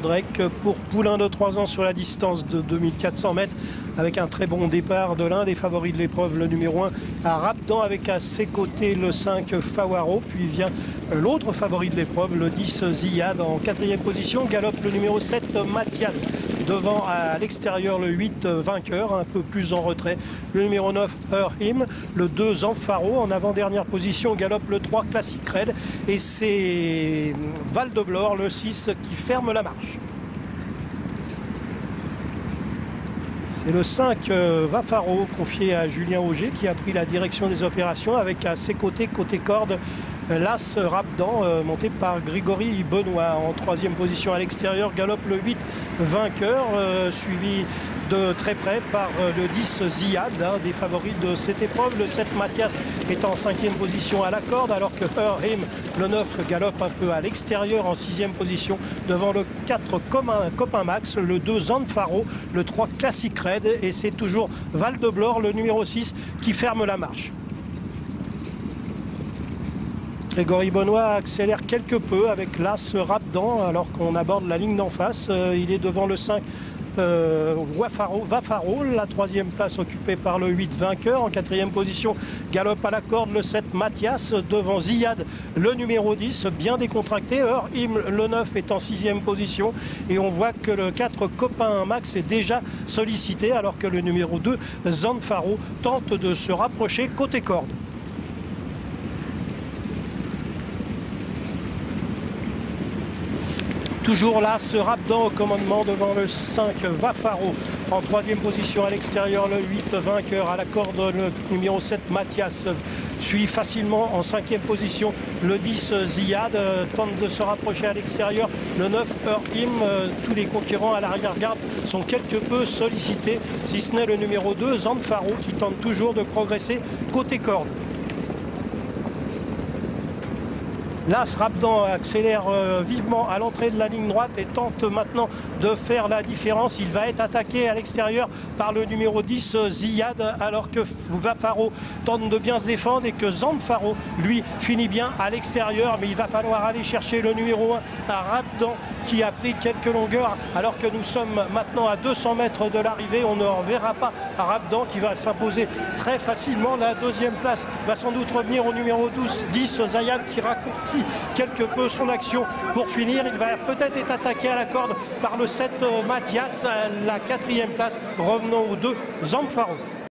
Laudrec pour Poulain de 3 ans sur la distance de 2400 mètres avec un très bon départ de l'un des favoris de l'épreuve, le numéro 1 à Rapdan avec à ses côtés le 5 Fawaro, puis vient l'autre favori de l'épreuve, le 10 Ziyad en 4e position, galope le numéro 7 Mathias, devant à l'extérieur le 8 Vainqueur, un peu plus en retrait, le numéro 9 Him, le 2 Zanfaro en avant-dernière position, galope le 3 Classic Red et c'est Val de Blore le 6 qui ferme la marche. C'est le 5 Vafaro confié à Julien Auger qui a pris la direction des opérations avec à ses côtés, côté corde, l'As Rapdan monté par Grégory Benoît en 3e position à l'extérieur, galope le 8 Vainqueur suivi de très près par le 10 Ziyad, un des favoris de cette épreuve. Le 7 Mathias est en 5e position à la corde alors que Him, le 9, galope un peu à l'extérieur en 6e position devant le 4 Copain Max, le 2 Zanfaro, le 3 Classic Red et c'est toujours Val de Blore, le numéro 6 qui ferme la marche. Grégory Benoît accélère quelque peu avec l'As Rapdan alors qu'on aborde la ligne d'en face. Il est devant le 5 Vafaro, la 3e place occupée par le 8 Vainqueur. En 4e position, galope à la corde le 7 Mathias, devant Ziyad, le numéro 10, bien décontracté. Him, le 9, est en 6e position et on voit que le 4 Copain Max est déjà sollicité alors que le numéro 2 Zanfaro tente de se rapprocher côté corde. Toujours là, ce Rapdan au commandement devant le 5 Vafaro. En 3e position à l'extérieur, le 8 Vainqueur. À la corde, le numéro 7 Mathias suit facilement en 5e position. Le 10 Ziyad tente de se rapprocher à l'extérieur. Le 9 Him. Tous les concurrents à l'arrière-garde sont quelque peu sollicités, si ce n'est le numéro 2 Zanfaro qui tente toujours de progresser côté corde. L'As Rapdan accélère vivement à l'entrée de la ligne droite et tente maintenant de faire la différence. Il va être attaqué à l'extérieur par le numéro 10 Ziyad alors que Vafaro tente de bien se défendre et que Zanfaro lui finit bien à l'extérieur. Mais il va falloir aller chercher le numéro 1 à Rapdan qui a pris quelques longueurs alors que nous sommes maintenant à 200 mètres de l'arrivée. On ne reverra pas Rapdan qui va s'imposer très facilement. La 2e place va sans doute revenir au numéro 10 Ziyad qui raccourcit quelque peu son action pour finir. Il va peut-être être attaqué à la corde par le 7 Mathias. La 4e place revenant aux 2 Zanfaro.